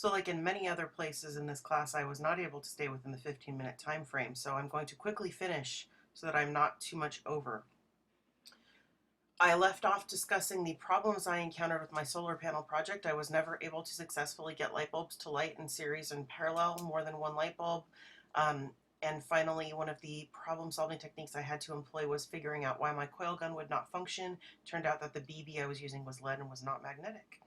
So like in many other places in this class, I was not able to stay within the 15-minute time frame, so I'm going to quickly finish so that I'm not too much over. I left off discussing the problems I encountered with my solar panel project. I was never able to successfully get light bulbs to light in series and parallel, more than one light bulb. And finally, one of the problem-solving techniques I had to employ was figuring out why my coil gun would not function. Turned out that the BB I was using was lead and was not magnetic.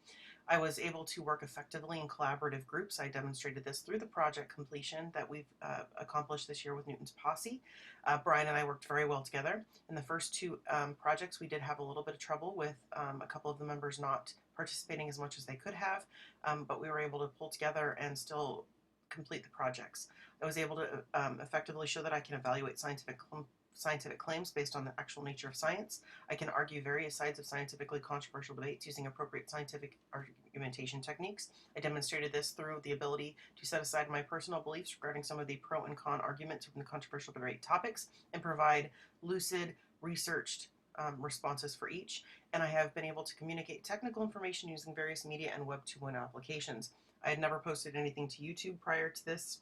I was able to work effectively in collaborative groups. I demonstrated this through the project completion that we've accomplished this year with Newton's Posse. Brian and I worked very well together. In the first two projects, we did have a little bit of trouble with a couple of the members not participating as much as they could have, but we were able to pull together and still complete the projects. I was able to effectively show that I can evaluate scientific claims based on the actual nature of science. I can argue various sides of scientifically controversial debates using appropriate scientific argumentation techniques. I demonstrated this through the ability to set aside my personal beliefs regarding some of the pro and con arguments from the controversial debate topics and provide lucid, researched responses for each. And I have been able to communicate technical information using various media and Web 2.0 applications. I had never posted anything to YouTube prior to this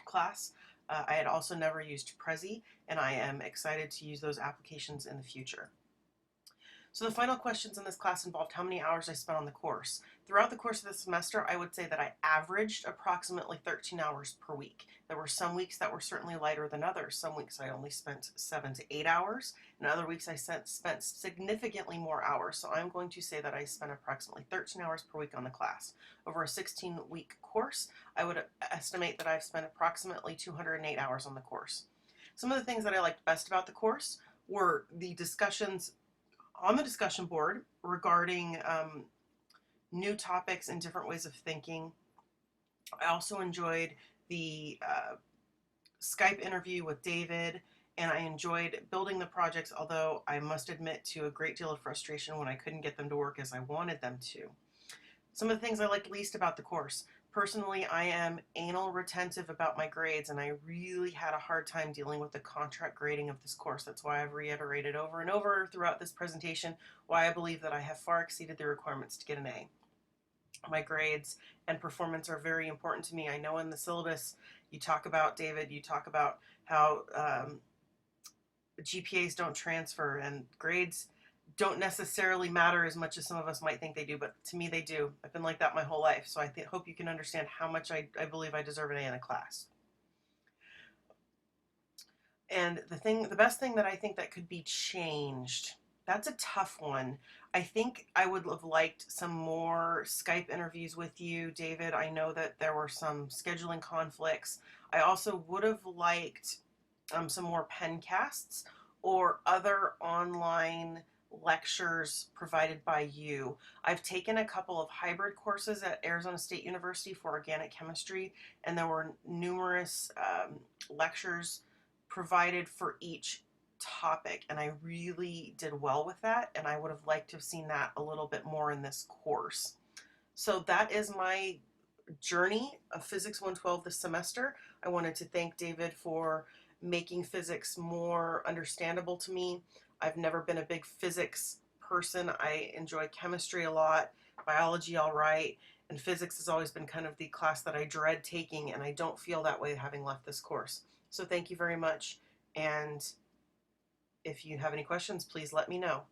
class. I had also never used Prezi, and I am excited to use those applications in the future. So the final questions in this class involved how many hours I spent on the course. Throughout the course of the semester, I would say that I averaged approximately 13 hours per week. There were some weeks that were certainly lighter than others. Some weeks I only spent 7 to 8 hours, and other weeks I spent significantly more hours. So I'm going to say that I spent approximately 13 hours per week on the class. Over a 16-week course, I would estimate that I've spent approximately 208 hours on the course. Some of the things that I liked best about the course were the discussions on the discussion board regarding new topics and different ways of thinking. I also enjoyed the Skype interview with David, and I enjoyed building the projects, although I must admit to a great deal of frustration when I couldn't get them to work as I wanted them to. Some of the things I liked least about the course. Personally, I am anal retentive about my grades, and I really had a hard time dealing with the contract grading of this course. That's why I've reiterated over and over throughout this presentation why I believe that I have far exceeded the requirements to get an A. My grades and performance are very important to me. I know in the syllabus you talk about, David, you talk about how GPAs don't transfer and grades don't necessarily matter as much as some of us might think they do, but to me they do. I've been like that my whole life, so I hope you can understand how much I believe I deserve an A in a class. And the best thing that I think that could be changed, that's a tough one. I think I would have liked some more Skype interviews with you, David. I know that there were some scheduling conflicts. I also would have liked some more pencasts or other online lectures provided by you. I've taken a couple of hybrid courses at Arizona State University for organic chemistry, and there were numerous lectures provided for each topic, and I really did well with that, and I would have liked to have seen that a little bit more in this course. So that is my journey of Physics 112 this semester. I wanted to thank David for making physics more understandable to me. I've never been a big physics person. I enjoy chemistry a lot, biology all right, and physics has always been kind of the class that I dread taking, and I don't feel that way having left this course. So thank you very much, and if you have any questions, please let me know.